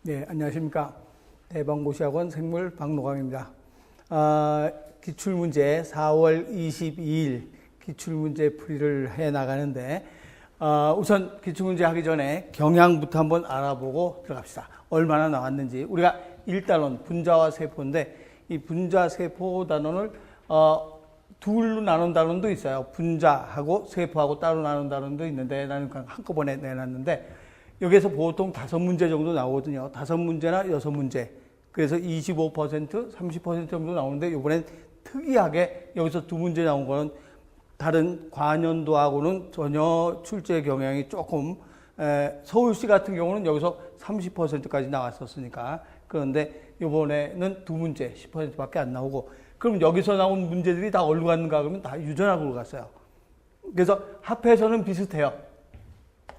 네, 안녕하십니까. 대방고시학원 생물 박노광입니다. 기출문제 4월 22일 기출문제 풀이를 해 나가는데, 우선 기출문제 하기 전에 경향부터 한번 알아보고 들어갑시다. 얼마나 나왔는지. 우리가 1단원 분자와 세포인데, 이 분자 세포 단원을 둘로 나눈 단원도 있어요. 분자하고 세포하고 따로 나눈 단원도 있는데, 나는 그냥 한꺼번에 내놨는데, 여기에서 보통 5문제 정도 나오거든요. 5문제나 6문제. 그래서 25%, 30% 정도 나오는데, 이번엔 특이하게 여기서 2문제 나온 거는 다른 과년도하고는 전혀 출제 경향이 조금, 서울시 같은 경우는 여기서 30%까지 나왔었으니까. 그런데 이번에는 2문제, 10%밖에 안 나오고, 그럼 여기서 나온 문제들이 다 어디로 갔는가 그러면 다 유전학으로 갔어요. 그래서 합해서는 비슷해요.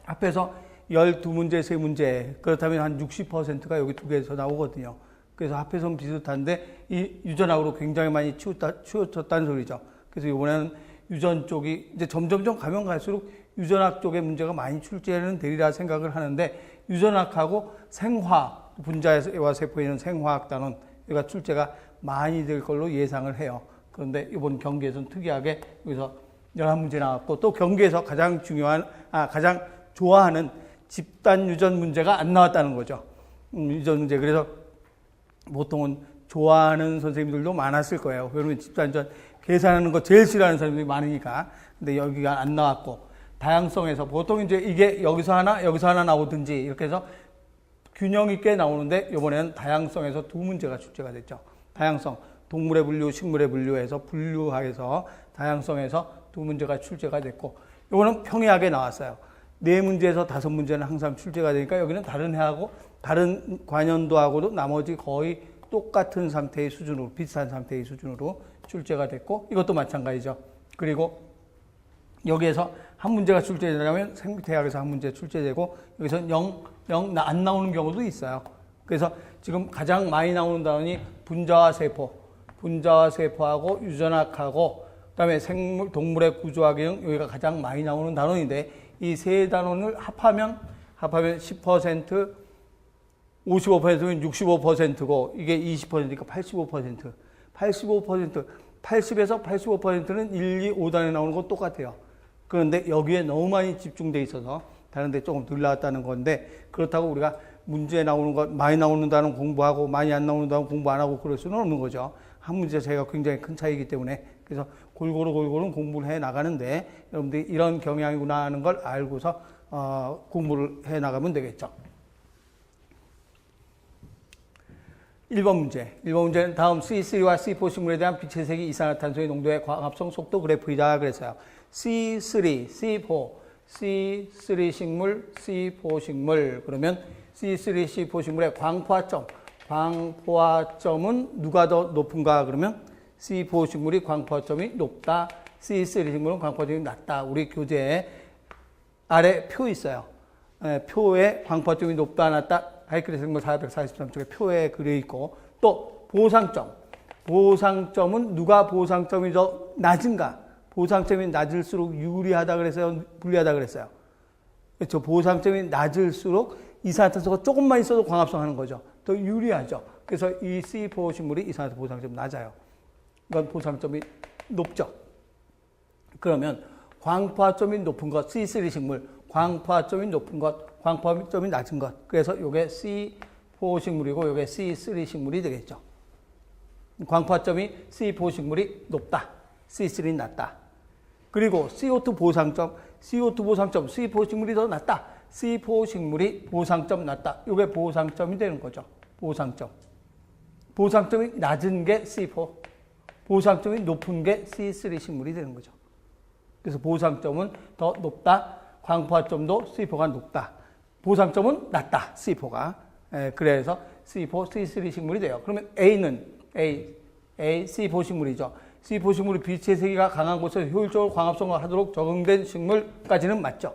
합해서 12문제, 3문제, 그렇다면 한 60%가 여기 2개에서 나오거든요. 그래서 합해서는 비슷한데, 이 유전학으로 굉장히 많이 치우쳤다는 소리죠. 그래서 이번에는 유전 쪽이, 이제 점점점 가면 갈수록 유전학 쪽의 문제가 많이 출제는 되리라 생각을 하는데, 유전학하고 생화학, 분자와 세포에 있는 생화학 단원, 여기가 출제가 많이 될 걸로 예상을 해요. 그런데 이번 경기에서는 특이하게 여기서 11문제 나왔고, 또 경기에서 가장 중요한, 가장 좋아하는 집단 유전 문제가 안 나왔다는 거죠. 유전 문제. 그래서 보통은 좋아하는 선생님들도 많았을 거예요. 그러면 집단 유전 계산하는 거 제일 싫어하는 사람들이 많으니까. 근데 여기가 안 나왔고, 다양성에서 보통 이제 이게 여기서 하나 나오든지 이렇게 해서 균형 있게 나오는데, 이번에는 다양성에서 2문제가 출제가 됐죠. 다양성, 동물의 분류, 식물의 분류에서 분류학에서 다양성에서 2문제가 출제가 됐고, 이거는 평이하게 나왔어요. 4문제에서 5문제는 항상 출제가 되니까 여기는 다른 해하고 다른 관연도하고도 나머지 거의 똑같은 상태의 수준으로, 비슷한 상태의 수준으로 출제가 됐고, 이것도 마찬가지죠. 그리고 여기에서 한 문제가 출제되려면 생태학에서 한 문제 출제되고, 여기서 안 나오는 경우도 있어요. 그래서 지금 가장 많이 나오는 단원이 분자와 세포, 분자와 세포하고 유전학하고, 그 다음에 생물, 동물의 구조학형, 여기가 가장 많이 나오는 단원인데, 이 세 단원을 합하면 10%, 55%면 65%고, 이게 20%니까 85%. 80에서 85%는 1, 2, 5단에 나오는 건 똑같아요. 그런데 여기에 너무 많이 집중돼 있어서 다른 데 조금 덜 나왔다는 건데, 그렇다고 우리가 문제 나오는 것, 많이 나오는 단원 공부하고 많이 안 나오는 단원 공부 안 하고 그럴 수는 없는 거죠. 한 문제 차이가 굉장히 큰 차이이기 때문에. 그래서 골고루 공부를 해 나가는데, 여러분들이 이런 경향이구나 하는 걸 알고서 공부를 해 나가면 되겠죠. 1번 문제. 1번 문제는 다음 C3와 C4 식물에 대한 빛의 색이 이산화탄소의 농도의 광합성 속도 그래프이다 그랬어요. C3, C4, C3 식물, C4 식물. 그러면 C3, C4 식물의 광포화점은 누가 더 높은가? 그러면 C4 식물이 광포화점이 높다. C3 식물은 광포화점이 낮다. 우리 교재에 아래 표 있어요. 표에 광포화점이 높다, 낮다. 하이크레 생물 443쪽에 표에 그려 있고, 또 보상점은 누가 보상점이 더 낮은가? 보상점이 낮을수록 유리하다 그랬어요? 불리하다 그랬어요? 그렇죠. 보상점이 낮을수록 이산화탄소가 조금만 있어도 광합성 하는 거죠. 더 유리하죠. 그래서 이 C4 식물이 이산화탄소 보상점이 낮아요. 이건 보상점이 높죠. 그러면 광포화점이 높은 것, C3 식물, 광포화점이 높은 것, 광포화점이 낮은 것. 그래서 이게 C4 식물이고 이게 C3 식물이 되겠죠. 광포화점이 C4 식물이 높다. C3는 낮다. 그리고 CO2 보상점, C4 식물이 더 낮다. C4 식물이 보상점 낮다. 이게 보상점이 되는 거죠. 보상점. 보상점이 낮은 게 C4, 보상점이 높은 게 C3 식물이 되는 거죠. 그래서 보상점은 더 높다. 광포화점도 C4가 높다. 보상점은 낮다. C4가. 그래서 C4, C3 식물이 돼요. 그러면 A는 C4 식물이죠. C4 식물이 빛의 세기가 강한 곳에서 효율적으로 광합성을 하도록 적응된 식물까지는 맞죠.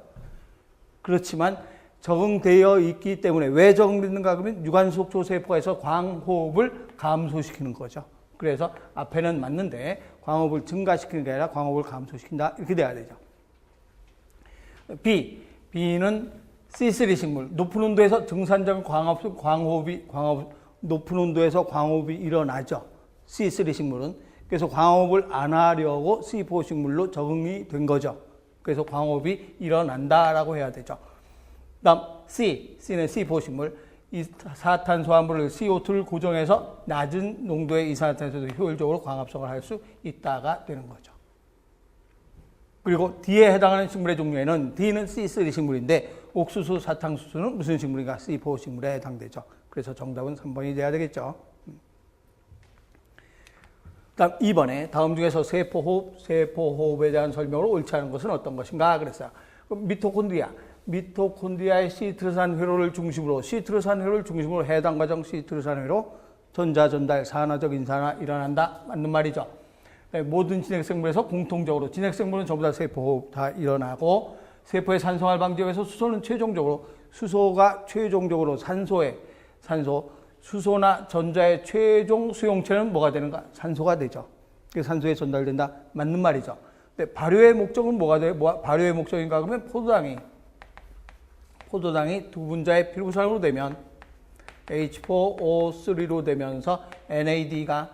그렇지만 적응되어 있기 때문에 왜 적응됐는가 하면 유관속초 세포에서 광호흡을 감소시키는 거죠. 그래서 앞에는 맞는데 광호흡을 증가시키는 게 아니라 광호흡을 감소시킨다. 이렇게 돼야 되죠. B는 C3 식물, 높은 온도에서 증산적 높은 온도에서 광호흡이 일어나죠. C3 식물은. 그래서 광호흡을 안 하려고 C4 식물로 적응이 된 거죠. 그래서 광호흡이 일어난다라고 해야 되죠. 다음 C는 C4 식물. 이산화탄소화물을 CO2를 고정해서 낮은 농도의 이산화탄소도 효율적으로 광합성을 할 수 있다가 되는 거죠. 그리고 D에 해당하는 식물의 종류에는 D는 C3 식물인데 옥수수, 사탕수수는 무슨 식물인가? C4 식물에 해당되죠. 그래서 정답은 3번이 돼야 되겠죠. 다음 2번에 다음 중에서 세포호흡에 대한 설명으로 옳지 않은 것은 어떤 것인가 그랬어요. 미토콘드리아의 시트르산회로를 중심으로 해당 과정 시트르산회로 전자 전달, 산화적 인산화 일어난다. 맞는 말이죠. 모든 진핵생물에서 공통적으로 진핵생물은 전부 다 세포호흡 다 일어나고 세포의 산성활 방지에 위해서 수소가 최종적으로 수소나 전자의 최종 수용체는 뭐가 되는가? 산소가 되죠. 그래서 산소에 전달된다. 맞는 말이죠. 근데 발효의 목적은 뭐가 돼요? 발효의 목적인가? 그러면 포도당이 두 분자의 필요산으로 되면 H4O3로 되면서 NAD가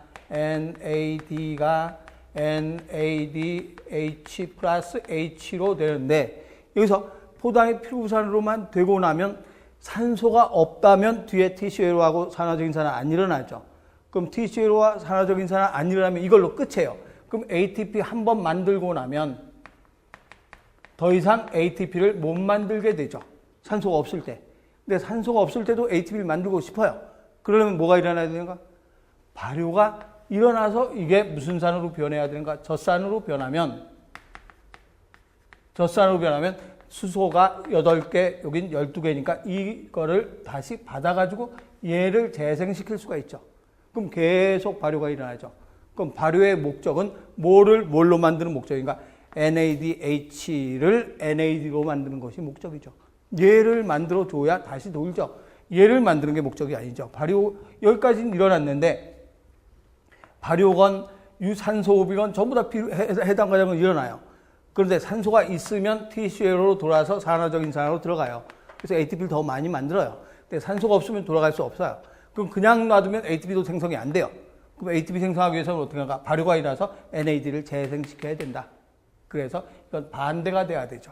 NADH 플러스 H로 되는데 여기서 포도당이 필요산으로만 되고 나면 산소가 없다면 뒤에 TCA로하고 산화적인 산화 안 일어나죠. 그럼 TCA로와 산화적인 산화 안 일어나면 이걸로 끝이에요. 그럼 ATP 한 번 만들고 나면 더 이상 ATP를 못 만들게 되죠. 산소가 없을 때. 근데 산소가 없을 때도 ATP를 만들고 싶어요. 그러려면 뭐가 일어나야 되는가? 발효가 일어나서 이게 무슨 산으로 변해야 되는가? 젖산으로 변하면 수소가 8개, 여긴 12개니까 이거를 다시 받아가지고 얘를 재생시킬 수가 있죠. 그럼 계속 발효가 일어나죠. 그럼 발효의 목적은 뭘로 만드는 목적인가? NADH를 NAD로 만드는 것이 목적이죠. 얘를 만들어줘야 다시 돌죠. 얘를 만드는 게 목적이 아니죠. 여기까지는 일어났는데 발효건, 유산소호흡이건 전부 다 해당 과정은 일어나요. 그런데 산소가 있으면 TCA로 돌아서 산화적인 산화로 들어가요. 그래서 ATP를 더 많이 만들어요. 근데 산소가 없으면 돌아갈 수 없어요. 그럼 그냥 놔두면 ATP도 생성이 안 돼요. 그럼 ATP 생성하기 위해서는 어떻게 할까? 발효가 일어나서 NAD를 재생시켜야 된다. 그래서 이건 반대가 돼야 되죠.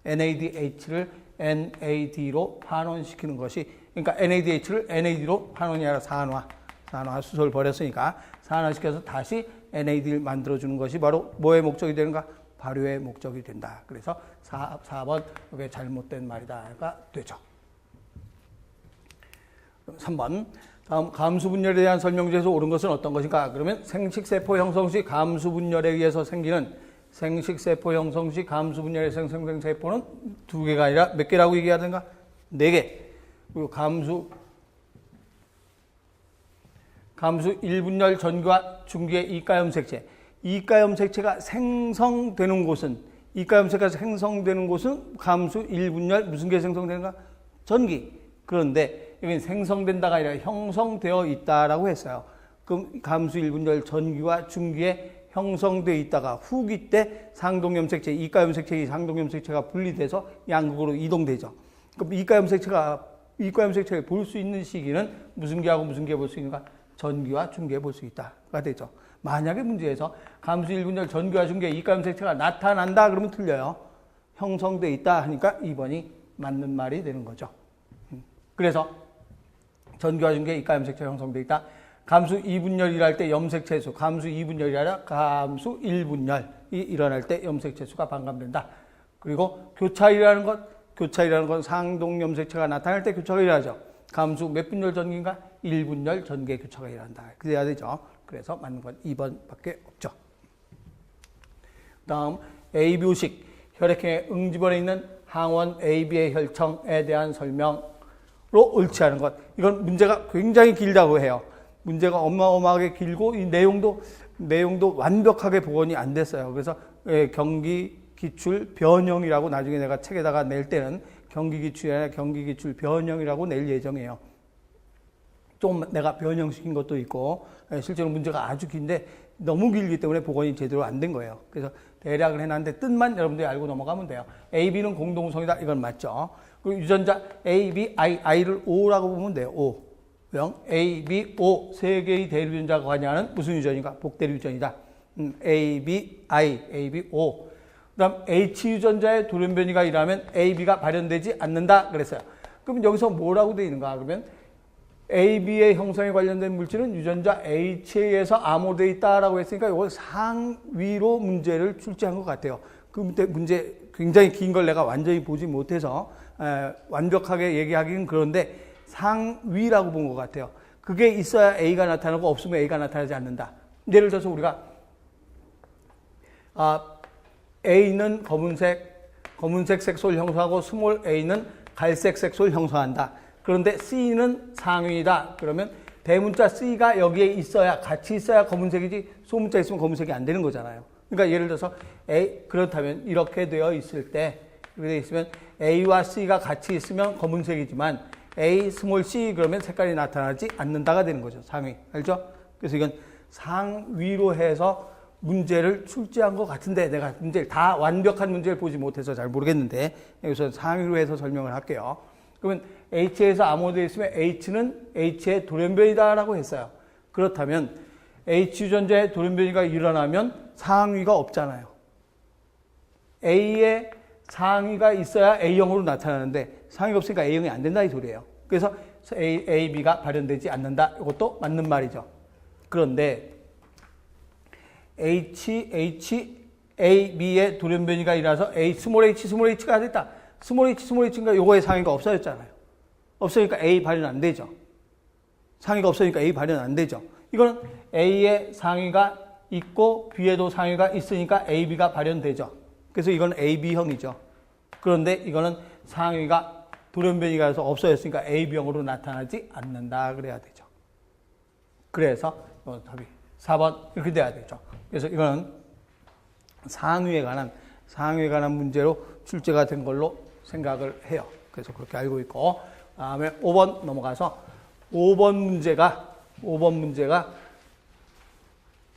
NADH를 NAD로 환원시키는 것이, 그러니까 NADH를 NAD로 환원이 아니라 산화 수소를 버렸으니까 산화시켜서 다시 NAD를 만들어주는 것이 바로 뭐의 목적이 되는가? 발효의 목적이 된다. 그래서 4번 이게 잘못된 말이다가 되죠. 3번 다음 감수분열에 대한 설명 중에서 옳은 것은 어떤 것인가? 그러면 생식세포 형성 시 감수분열에 의해서 생기는 생식세포 형성 시 감수분열에 생성된 세포는 2개가 아니라 몇 개라고 얘기하는가? 4개. 그리고 감수 1분열 전기와 중기의 이가염색체. 이가염색체가 생성되는 곳은 감수 1분열 무슨 게 생성되는가? 전기. 그런데 여기는 생성된다가 아니라 형성되어 있다라고 했어요. 그럼 감수 1분열 전기와 중기에 형성되어 있다가 후기 때 상동염색체, 이가염색체의 상동염색체가 분리돼서 양극으로 이동되죠. 그럼 이가염색체를 볼 수 있는 시기는 무슨 기하고 무슨 기에 볼 수 있는가? 전기와 중기에 볼 수 있다가 되죠. 만약에 문제에서 감수 1분열 전기와 중기에 이가염색체가 나타난다 그러면 틀려요. 형성되어 있다 하니까 2번이 맞는 말이 되는 거죠. 그래서 전기와 중기에 이가염색체가 형성되어 있다. 감수 2분열이 일어날 때 염색체수, 감수 2분열이 아니라 감수 1분열이 일어날 때 염색체수가 반감된다. 그리고 교차이라는 건 상동염색체가 나타날 때 교차가 일어나죠. 감수 몇 분열 전기인가? 1분열 전기의 교차가 일어난다. 그래야 되죠. 그래서 맞는 건 2번밖에 없죠. 다음 A묘식, 혈액형의 응집원에 있는 항원 AB의 혈청에 대한 설명으로 옳지 않은 것. 이건 문제가 굉장히 길다고 해요. 문제가 어마어마하게 길고 이 내용도 완벽하게 복원이 안 됐어요. 그래서 경기 기출 변형이라고 나중에 내가 책에다가 낼 때는 경기 기출이 아니라 경기 기출 변형이라고 낼 예정이에요. 좀 내가 변형시킨 것도 있고 실제로 문제가 아주 긴데 너무 길기 때문에 복원이 제대로 안 된 거예요. 그래서 대략을 해놨는데 뜻만 여러분들이 알고 넘어가면 돼요. A, B는 공동성이다. 이건 맞죠. 그리고 유전자 A, B, I를 O라고 보면 돼요. O. A, B, O 세 개의 대류전자가 관여하는 무슨 유전인가? 복대류 유전이다. A, B, I, A, B, O. 그다음 H 유전자의 돌연변이가 일어나면 A, B가 발현되지 않는다 그랬어요. 그럼 여기서 뭐라고 되어 있는가? 그러면 A, B의 형성에 관련된 물질은 유전자 H에 의해서 암호되어 있다라고 했으니까 이걸 상위로 문제를 출제한 것 같아요. 그 문제 굉장히 긴 걸 내가 완전히 보지 못해서 완벽하게 얘기하기는 그런데 상위라고 본 것 같아요. 그게 있어야 A가 나타나고 없으면 A가 나타나지 않는다. 예를 들어서 우리가 A는 검은색 색소를 형성하고 스몰 a는 갈색 색소를 형성한다. 그런데 C는 상위이다. 그러면 대문자 C가 여기에 있어야 같이 있어야 검은색이지 소문자 있으면 검은색이 안 되는 거잖아요. 그러니까 예를 들어서 그렇다면 이렇게 되어 있을 때 이렇게 되어 있으면 A와 C가 같이 있으면 검은색이지만 A, 스몰 c 그러면 색깔이 나타나지 않는다가 되는 거죠. 상위. 알죠? 그래서 이건 상위로 해서 문제를 출제한 것 같은데 내가 문제를 다 완벽한 문제를 보지 못해서 잘 모르겠는데 여기서 상위로 해서 설명을 할게요. 그러면 H에서 암호되어 있으면 H는 H의 돌연변이다라고 했어요. 그렇다면 H 유전자의 돌연변이가 일어나면 상위가 없잖아요. A의 상위가 있어야 A형으로 나타나는데 상위가 없으니까 A형이 안 된다 이 소리예요. 그래서 A, B가 발현되지 않는다. 이것도 맞는 말이죠. 그런데 A, B의 돌연변이가 일어나서 스몰 H가 됐다. 스몰 H인가 요거의 상위가 없어졌잖아요. 없으니까 A 발현 안 되죠. 상위가 없으니까 A 발현 안 되죠. 이거는 A의 상위가 있고 B에도 상위가 있으니까 A, B가 발현되죠. 그래서 이건 A, B형이죠. 그런데 이거는 상위가 돌연변이가 돼서 없어졌으니까 A, B형으로 나타나지 않는다 그래야 되죠. 그래서 답이 4번 이렇게 돼야 되죠. 그래서 이거는 상위에 관한 문제로 출제가 된 걸로 생각을 해요. 그래서 그렇게 알고 있고, 다음에 5번 넘어가서 5번 문제가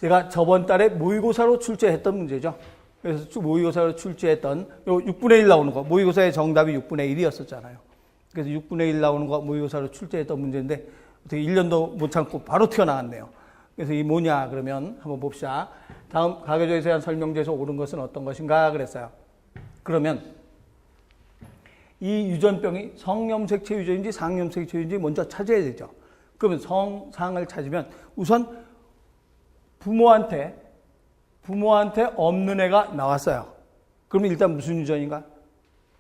제가 저번 달에 모의고사로 출제했던 문제죠. 그래서 모의고사로 출제했던 요 6분의 1 나오는 거, 모의고사의 정답이 6분의 1이었었잖아요. 그래서 6분의 1 나오는 거 모의고사로 출제했던 문제인데 어떻게 1년도 못 참고 바로 튀어나왔네요. 그래서 이 뭐냐 그러면 한번 봅시다. 다음 가계조에 대한 설명제에서 옳은 것은 어떤 것인가 그랬어요. 그러면 이 유전병이 성염색체 유전인지 상염색체 유전인지 먼저 찾아야 되죠. 그러면 성상을 찾으면 우선 부모한테 없는 애가 나왔어요. 그러면 일단 무슨 유전인가?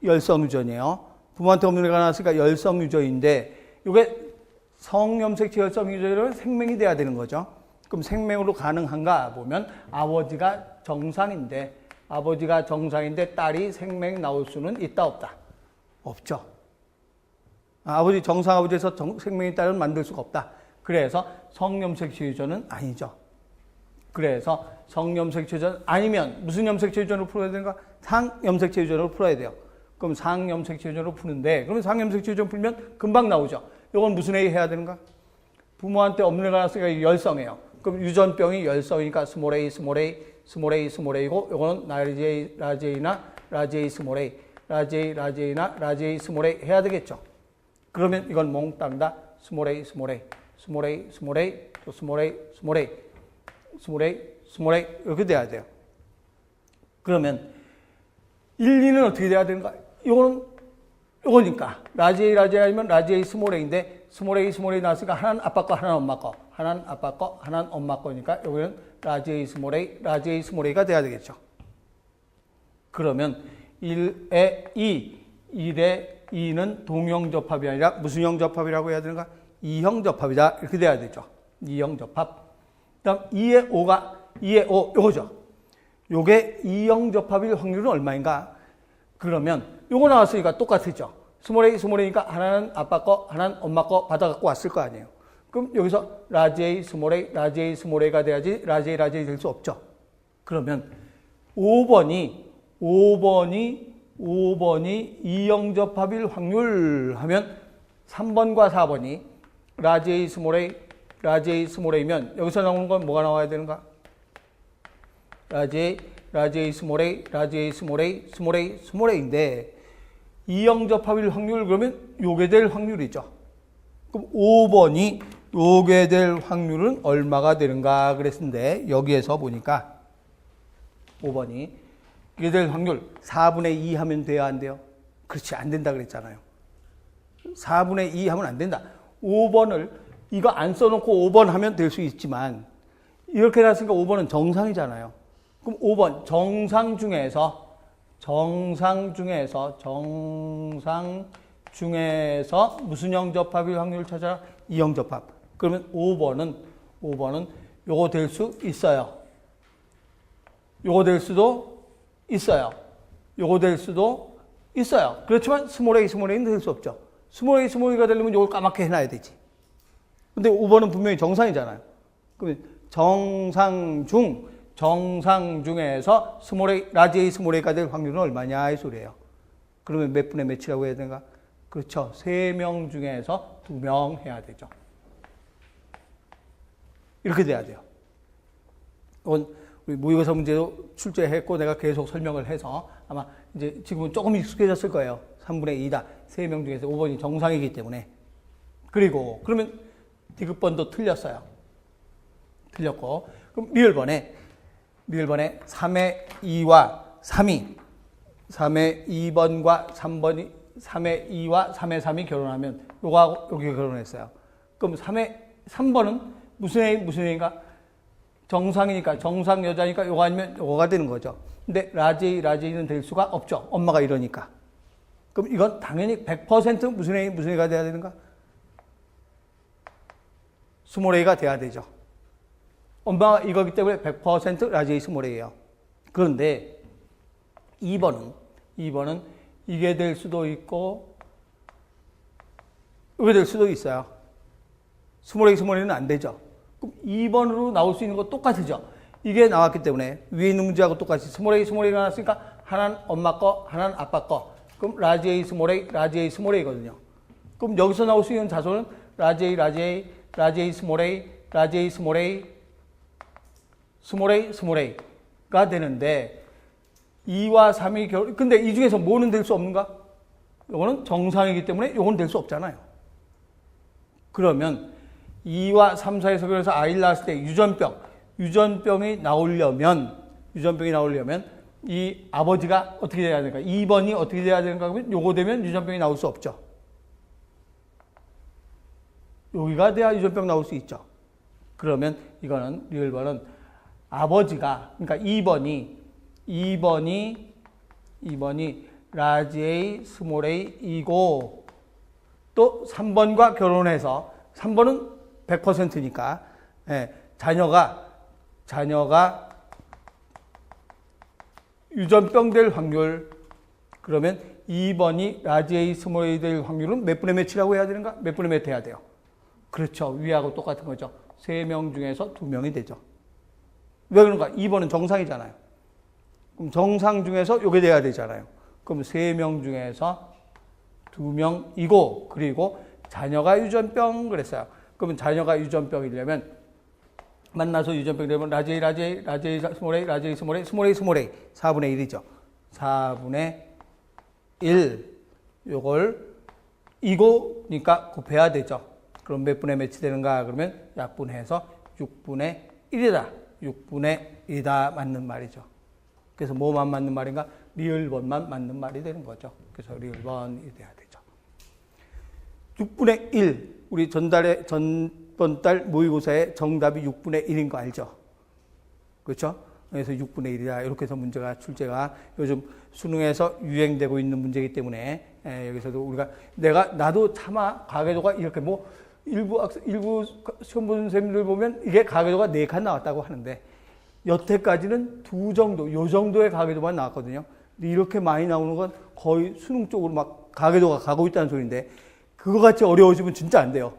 열성 유전이에요. 부모한테 없는 애가 나왔으니까 열성 유전인데 이게 성염색체 열성 유전이라면 생명이 돼야 되는 거죠. 그럼 생명으로 가능한가 보면 아버지가 정상인데 딸이 생명이 나올 수는 있다 없다? 없죠. 아버지 정상 아버지에서 생명의 딸을 만들 수가 없다. 그래서 성염색체 유전은 아니죠. 그래서 성염색체 유전 아니면 무슨 염색체 유전으로 풀어야 되는가? 상염색체 유전으로 풀어야 돼요. 그럼 상염색체 유전으로 푸는데 그러면 상염색체 유전 풀면 금방 나오죠. 이건 무슨 A 해야 되는가? 부모한테 없는 애가 나왔으니까 열성이에요. 그럼 유전병이 열성이니까 스몰 A고 이거는 라지 스몰 A 해야 되겠죠. 그러면 이건 몽땅 다 스몰 A 또 스몰 A 이렇게 돼야 돼요. 그러면 1, 2는 어떻게 돼야 되는가? 이거니까 라지 A 아니면 라지 A 스몰 A인데 스몰 A 나왔으니까 하나는 아빠 거, 하나는 엄마 거. 하나는 아빠 거, 하나는 엄마 거니까 여기는 라지 A 스몰 A가 돼야 되겠죠. 그러면 1에 1에 2는 동형 접합이 아니라 무슨 형 접합이라고 해야 되는가? 2형 접합이다. 이렇게 돼야 되죠. 2형 접합. 그다음 2에 5 요거죠. 요게 2형 접합일 확률은 얼마인가? 그러면 요거 나왔으니까 똑같았죠. 스몰 A니까 하나는 아빠 거, 하나는 엄마 거 받아갖고 왔을 거 아니에요. 그럼 여기서 라지 A 스몰 A가 돼야지 라지 A 될 수 없죠. 그러면 5번이 2형 접합일 확률 하면 3번과 4번이 라지 A 스몰 A면 여기서 나오는 건 뭐가 나와야 되는가? 라지 라지 A 스몰 a, 라지 A 스몰 a, 스몰 a, 스몰 a인데 이영접합일 확률 그러면 요게 될 확률이죠. 그럼 5번이 요게 될 확률은 얼마가 되는가 그랬는데 여기에서 보니까 5번이 이게 될 확률 4분의 2 하면 돼야 안 돼요? 그렇지, 안 된다 그랬잖아요. 4분의 2 하면 안 된다. 5번을 이거 안 써놓고 5번 하면 될 수 있지만 이렇게 해놨으니까 5번은 정상이잖아요. 그럼 5번 정상 중에서 무슨 영접합일 확률을 찾아라? 이영접합. 그러면 5번은 요거 될 수 있어요. 요거 될 수도 있어요. 요거 될 수도 있어요. 그렇지만 스몰 a는 될 수 없죠. 스몰 a가 되려면 요걸 까맣게 해놔야 되지. 근데 5번은 분명히 정상이잖아요. 그러면 정상 중에서 라지 A 스몰 a가 될 확률은 얼마냐 이 소리예요. 그러면 몇 분의 몇이라고 해야 되는가? 그렇죠. 3명 중에서 2명 해야 되죠. 이렇게 돼야 돼요. 이건 우리 모의고사 문제도 출제했고 내가 계속 설명을 해서 아마 이제 지금은 조금 익숙해졌을 거예요. 3분의 2다. 3명 중에서 5번이 정상이기 때문에. 그리고 그러면 디귿번도 틀렸어요. 틀렸고. 그럼 리을번에 3의 2와 3이 3의 2번과 3번이 3의 2와 3의 3이 결혼하면 요거하고 여기 결혼했어요. 그럼 3번은 무슨 애인가? 정상이니까, 정상 여자니까 요거 아니면 요거가 되는 거죠. 근데 라지는 될 수가 없죠. 엄마가 이러니까. 그럼 이건 당연히 100% 무슨 애가 돼야 되는가? 스몰 a가 돼야 되죠. 엄마가 이거기 때문에 100% 라지 A 스몰 a예요. 그런데 2번은 이게 될 수도 있고 이게 될 수도 있어요. 스몰 a는 안 되죠. 그럼 2번으로 나올 수 있는 거 똑같으죠. 이게 나왔기 때문에 위에 있는 문제하고 똑같이 스몰 a가 나왔으니까 하나는 엄마 거, 하나는 아빠 거. 그럼 라지 A 스몰 a거든요. 그럼 여기서 나올 수 있는 자소는 라지 A 스몰 a, 라지 A 스몰 a가 되는데 2와 3이 근데 이 중에서 뭐는 될 수 없는가? 이거는 정상이기 때문에 이건 될 수 없잖아요. 그러면 2와 3, 4에서 그래서 아이를 낳았을 때 유전병이 나오려면 이 아버지가 어떻게 돼야 되는가? 2번이 어떻게 돼야 되는가? 그러면 요거 되면 유전병이 나올 수 없죠. 여기가 돼야 유전병 나올 수 있죠. 그러면 이거는 리을번은 아버지가 그러니까 2번이 라지 A 스몰 a이고 또 3번과 결혼해서 3번은 100%니까 자녀가 유전병 될 확률 그러면 2번이 라지 A 스몰 a 될 확률은 몇 분의 몇이라고 해야 되는가? 몇 분의 몇 해야 돼요? 그렇죠. 위하고 똑같은 거죠. 3명 중에서 2명이 되죠. 왜 그런가? 2번은 정상이잖아요. 그럼 정상 중에서 요게 돼야 되잖아요. 그럼 3명 중에서 2명이고 그리고 자녀가 유전병 그랬어요. 그러면 자녀가 유전병이려면 만나서 유전병이 되면 라지 A 스몰 A 4분의 1이죠. 4분의 1 요걸 이거니까 곱해야 되죠. 그럼 몇 분의 몇이 되는가? 그러면 약분해서 6분의 1이다. 6분의 1이다 맞는 말이죠. 그래서 뭐만 맞는 말인가? 리을번만 맞는 말이 되는 거죠. 그래서 리을번이 돼야 되죠. 6분의 1 우리 전번 달 모의고사에 정답이 6분의 1인 거 알죠? 그렇죠? 그래서 6분의 1이다. 이렇게 해서 문제가 출제가 요즘 수능에서 유행되고 있는 문제이기 때문에 여기서도 나도 차마 가계도가 이렇게 일부 시험 보는 선생님들 보면 이게 가계도가 4칸 나왔다고 하는데 여태까지는 2 정도, 요 정도의 가계도만 나왔거든요. 근데 이렇게 많이 나오는 건 거의 수능 쪽으로 막 가계도가 가고 있다는 소리인데 그거 같이 어려우시면 진짜 안 돼요.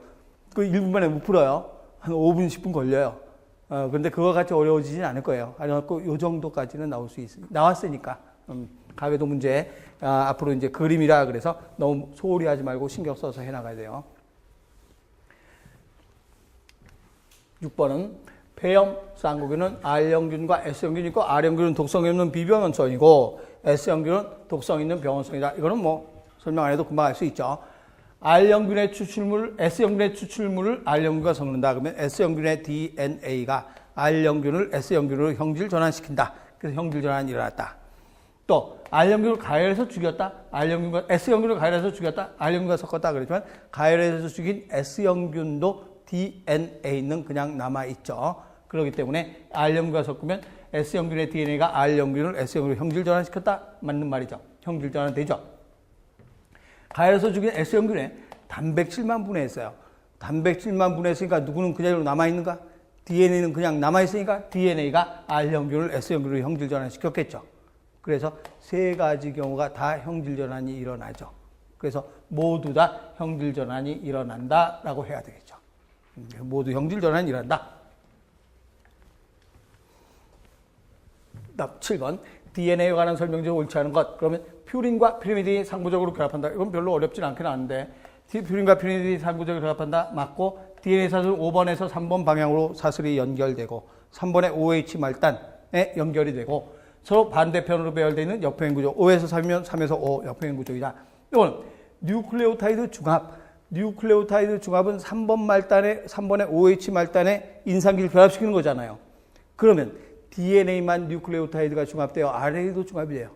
그 1분 만에 못 풀어요. 한 5분, 10분 걸려요. 근데 그거 같이 어려워지진 않을 거예요. 그래갖고 요 정도까지는 나올 수 있으니까. 나왔으니까. 가계도 문제, 앞으로 이제 그림이라 그래서 너무 소홀히 하지 말고 신경 써서 해나가야 돼요. 6번은 폐염, 쌍꺼기는 R형균과 S형균이 있고 R형균은 독성이 없는 비병원성이고 S형균은 독성 있는 병원성이다. 이거는 뭐 설명 안 해도 금방 알 수 있죠. R형균의 추출물, S형균의 추출물을 R형균과 섞는다. 그러면 S형균의 DNA가 R형균을 S형균으로 형질 전환시킨다. 그래서 형질 전환이 일어났다. 또 R형균을 가열해서 죽였다. R형균과 S형균을 가열해서 죽였다. R형균과 섞었다. 그렇지만 가열해서 죽인 S형균도 DNA는 그냥 남아있죠. 그렇기 때문에 R형균과 섞으면 S형균의 DNA가 R형균을 S형균으로 형질 전환시켰다. 맞는 말이죠. 형질 전환되죠. 가열해서 죽인 S형균에 단백질만 분해했어요. 단백질만 분해했으니까 누구는 그대로 남아있는가? DNA는 그냥 남아있으니까 DNA가 R형균을 S형균으로 형질 전환시켰겠죠. 그래서 세 가지 경우가 다 형질 전환이 일어나죠. 그래서 모두 다 형질 전환이 일어난다라고 해야 되겠죠. 모두 형질 전환이 일어난다. 7번. DNA에 관한 설명지 옳지 않은 것. 그러면 퓨린과 피리미딘이 상부적으로 결합한다. 이건 별로 어렵진 않긴 않은데 퓨린과 피리미딘이 상부적으로 결합한다. 맞고 DNA 사슬 5번에서 3번 방향으로 사슬이 연결되고 3번에 OH 말단에 연결이 되고 서로 반대편으로 배열되어 있는 역평행 구조. 5에서 3이면 3에서 5 역평행 구조이다. 이거는 뉴클레오타이드 중합. 뉴클레오타이드 중합은 3번의 OH 말단에 인산기를 결합시키는 거잖아요. 그러면 DNA만 뉴클레오타이드가 중합되어 RNA도 중합이 돼요.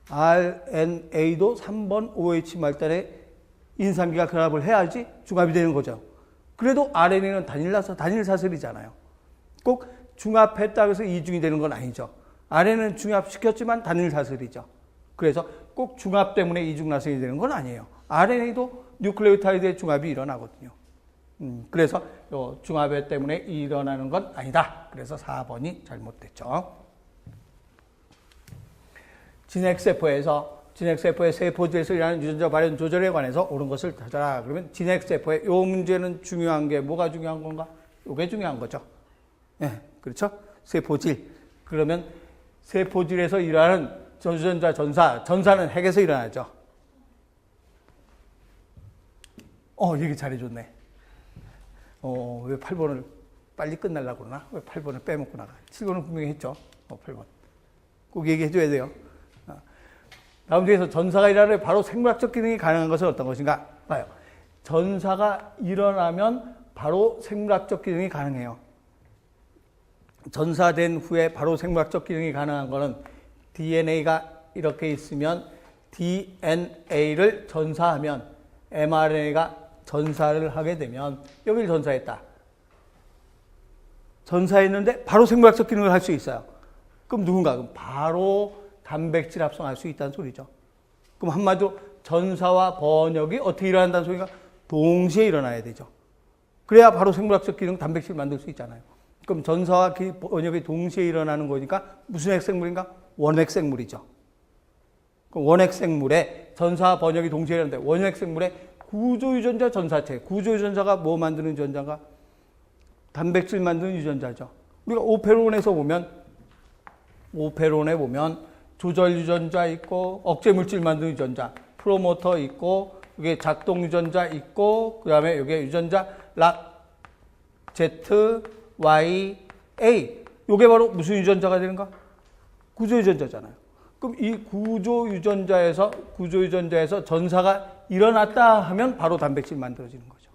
RNA도 3번 OH 말단에 인산기가 결합을 해야지 중합이 되는 거죠. 그래도 RNA는 단일 사슬이잖아요. 꼭 중합했다고 해서 이중이 되는 건 아니죠. RNA는 중합시켰지만 단일 사슬이죠. 그래서 꼭 중합 때문에 이중나선이 되는 건 아니에요. RNA도 뉴클레오타이드의 중합이 일어나거든요. 그래서 중합 때문에 일어나는 건 아니다. 그래서 4번이 잘못됐죠. 진핵세포의 세포질에서 일어나는 유전자 발현 조절에 관해서 옳은 것을 찾아라. 그러면 진핵세포의 이 문제는 중요한 게 뭐가 중요한 건가? 이게 중요한 거죠. 네, 그렇죠? 세포질. 그러면 세포질에서 일어나는 유전자 전사는 핵에서 일어나죠. 얘기 잘해줬네. 왜 8번을 빨리 끝내려고 그러나? 왜 8번을 빼먹고 나가? 7번은 분명히 했죠. 8번. 꼭 얘기해줘야 돼요. 다음 주에서 전사가 일어나면 바로 생물학적 기능이 가능한 것은 어떤 것인가? 봐요. 전사가 일어나면 바로 생물학적 기능이 가능해요. 전사된 후에 바로 생물학적 기능이 가능한 것은 DNA가 이렇게 있으면 DNA를 전사하면 mRNA가 전사를 하게 되면 여기를 전사했다. 전사했는데 바로 생물학적 기능을 할 수 있어요. 그럼 누군가? 그럼 바로 단백질 합성할 수 있다는 소리죠. 그럼 한마디로 전사와 번역이 어떻게 일어난다는 소리가 동시에 일어나야 되죠. 그래야 바로 생물학적 기능 단백질 만들 수 있잖아요. 그럼 전사와 번역이 동시에 일어나는 거니까 무슨 핵생물인가? 원핵생물이죠. 그럼 원핵생물에 전사와 번역이 동시에 일어나는데 원핵생물에 구조유전자 전사체. 구조유전자가 뭐 만드는 유전자가? 단백질 만드는 유전자죠. 우리가 오페론에 보면 조절유전자 있고 억제물질 만드는 유전자, 프로모터 있고 이게 작동유전자 있고 그 다음에 이게 유전자 락, Z, Y, A. 이게 바로 무슨 유전자가 되는가? 구조유전자잖아요. 그럼 이 구조유전자에서 전사가 일어났다 하면 바로 단백질 만들어지는 거죠.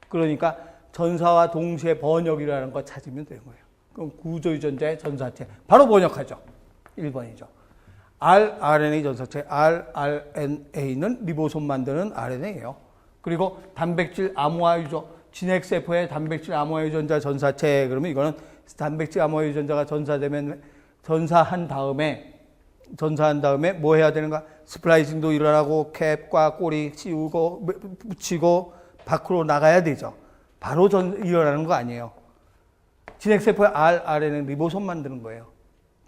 그러니까 전사와 동시에 번역이라는 거 찾으면 되는 거예요. 그럼 구조유전자의 전사체 바로 번역하죠. 1번이죠. rRNA 전사체 rRNA는 리보솜 만드는 RNA예요. 그리고 단백질 아모아 유전 진핵세포의 단백질 아모아 유전자 전사체 그러면 이거는 단백질 아모아 유전자가 전사한 다음에 뭐 해야 되는가? 스플라이싱도 일어나고 캡과 꼬리 씌우고 붙이고 밖으로 나가야 되죠. 바로 일어나는 거 아니에요. 진핵세포의 rRNA는 리보솜 만드는 거예요.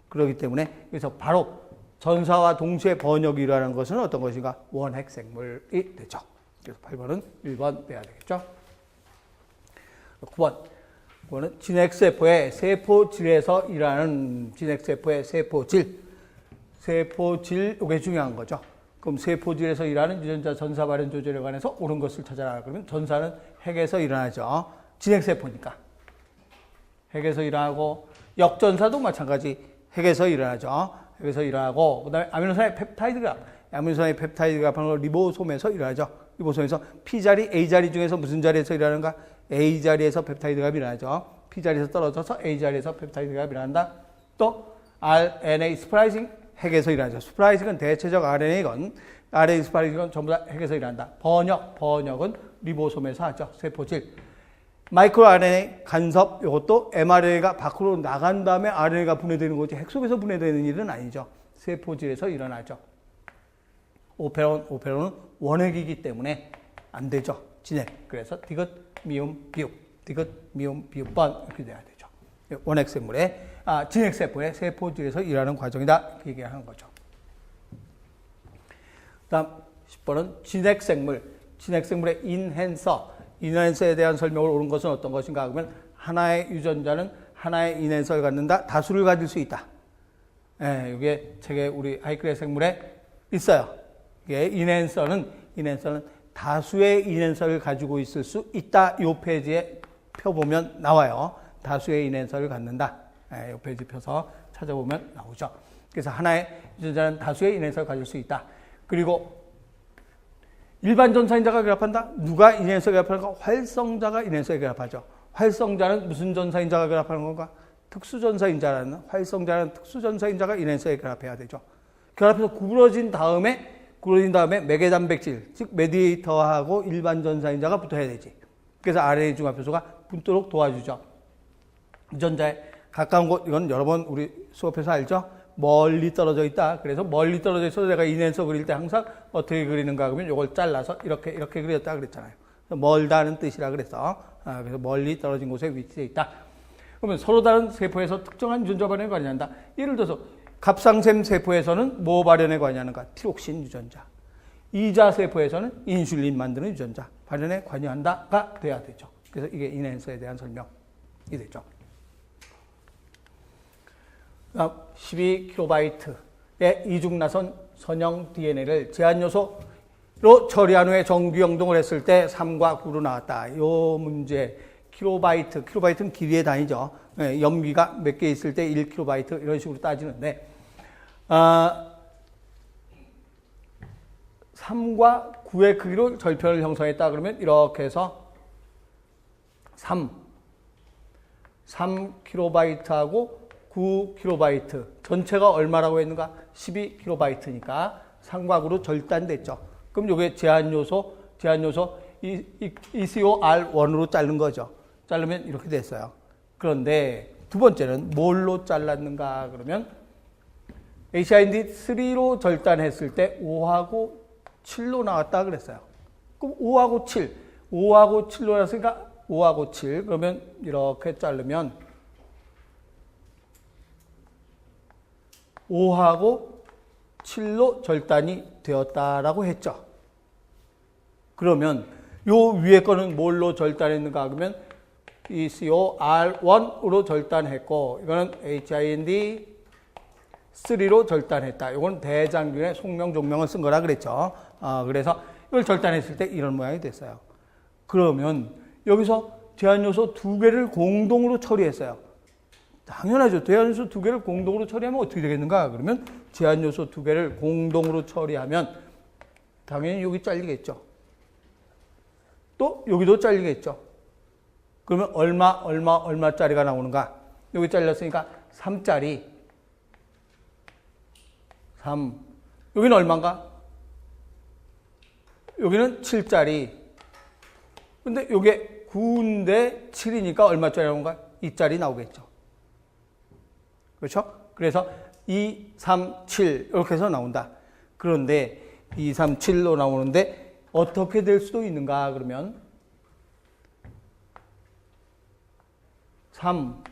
그렇기 때문에 그래서 바로 전사와 동시에 번역이 일어나는 것은 어떤 것인가? 원핵생물이 되죠. 그래서 8번은 1번 빼야 되겠죠. 9번. 이거는 진핵세포의 세포질에서 일어나는 진핵세포의 세포질, 이게 중요한 거죠. 그럼 세포질에서 일어나는 유전자 전사 발현 조절에 관해서 옳은 것을 찾아라. 그러면 전사는 핵에서 일어나죠. 진핵세포니까. 핵에서 일어나고, 역전사도 마찬가지 핵에서 일어나죠. 핵에서 일어나고, 그 다음에 아미노산의 펩타이드가, 아미노산의 펩타이드가 바로 리보솜에서 일어나죠. 리보솜에서 P자리, A자리 중에서 무슨 자리에서 일어나는가? A자리에서 펩타이드가 일어나죠. P자리에서 떨어져서 A자리에서 펩타이드가 일어난다. 또 RNA 스플라이싱, 핵에서 일어나죠. 스플라이싱은 대체적 RNA건, RNA 스플라이싱은 전부 다 핵에서 일어난다. 번역은 리보솜에서 하죠. 세포질. 마이크로 RNA 간섭, 이것도 mRNA가 밖으로 나간 다음에 RNA가 분해되는 거지 핵 속에서 분해되는 일은 아니죠. 세포질에서 일어나죠. 오페론은 원핵이기 때문에 안 되죠. 진핵. 그래서 디귿, 미움, 비읍, 디귿, 미움, 비읍번 이렇게 돼야 되죠. 원핵 생물의 진핵 세포의 세포질에서 일어나는 과정이다. 이렇게 얘기하는 거죠. 다음 10번은 진핵 생물. 진핵 생물의 인핸서에 대한 설명을 옳은 것은 어떤 것인가? 그러면 하나의 유전자는 하나의 인핸서를 갖는다. 다수를 가질 수 있다. 예, 이게 책에 우리 하이클의 생물에 있어요. 이게 인핸서는 다수의 인핸서를 가지고 있을 수 있다. 이 페이지에 펴보면 나와요. 다수의 인핸서를 갖는다. 예, 이 페이지 펴서 찾아보면 나오죠. 그래서 하나의 유전자는 다수의 인핸서를 가질 수 있다. 그리고 일반 전사인자가 결합한다? 누가 인핸서에 결합하는가? 활성자가 인핸서에 결합하죠. 활성자는 무슨 전사인자가 결합하는 건가? 특수전사인자라는, 활성자는 특수전사인자가 인핸서에 결합해야 되죠. 결합해서 구부러진 다음에 매개단백질, 즉 메디에이터하고 일반 전사인자가 붙어야 되지. 그래서 RNA 중합효소가 붙도록 도와주죠. 유전자에 가까운 곳, 이건 여러 번 우리 수업에서 알죠? 멀리 떨어져 있다. 그래서 멀리 떨어져 있어서 내가 인핸서 그릴 때 항상 어떻게 그리는가 그러면 이걸 잘라서 이렇게 그렸다 그랬잖아요. 멀다는 뜻이라 그랬어. 그래서 멀리 떨어진 곳에 위치해 있다. 그러면 서로 다른 세포에서 특정한 유전자 발현에 관여한다. 예를 들어서 갑상샘 세포에서는 뭐 발현에 관여하는가? 티록신 유전자. 이자 세포에서는 인슐린 만드는 유전자 발현에 관여한다가 돼야 되죠. 그래서 이게 인핸서에 대한 설명이 되죠. 12kb의 이중나선 선형 DNA를 제한요소로 처리한 후에 정규영동을 했을 때 3과 9로 나왔다. 이 문제, 킬로바이트는 길이의 단위죠. 염기가 몇 개 있을 때 1kb 이런 식으로 따지는데 3과 9의 크기로 절편을 형성했다. 그러면 이렇게 해서 3kb하고 9kb 전체가 얼마라고 했는가? 12kb니까 3과 9로 절단됐죠. 그럼 이게 제한요소 ECOR1으로 자른 거죠. 자르면 이렇게 됐어요. 그런데 두 번째는 뭘로 잘랐는가? 그러면 HIND3로 절단했을 때 5하고 7로 나왔다 그랬어요. 그럼 5하고 7로 나왔으니까 5하고 7 그러면 이렇게 자르면 5하고 7로 절단이 되었다라고 했죠. 그러면 요 위에 거는 뭘로 절단했는가? 그러면 ECOR1으로 절단했고 이거는 HIND3로 절단했다. 이건 대장균의 속명, 종명을 쓴 거라 그랬죠. 그래서 이걸 절단했을 때 이런 모양이 됐어요. 그러면 여기서 제한요소 2개를 공동으로 처리했어요. 당연하죠. 제한요소 2개를 공동으로 처리하면 어떻게 되겠는가? 그러면 제한요소 2개를 공동으로 처리하면 당연히 여기 잘리겠죠. 또 여기도 잘리겠죠. 그러면 얼마짜리가 나오는가? 여기 잘렸으니까 3짜리. 3. 여기는 얼마인가? 여기는 7짜리. 근데 요게 9인데 7이니까 얼마짜리 나오는가? 2짜리 나오겠죠. 그렇죠? 그래서 2, 3, 7 이렇게 해서 나온다. 그런데 2, 3, 7로 나오는데 어떻게 될 수도 있는가? 그러면 3,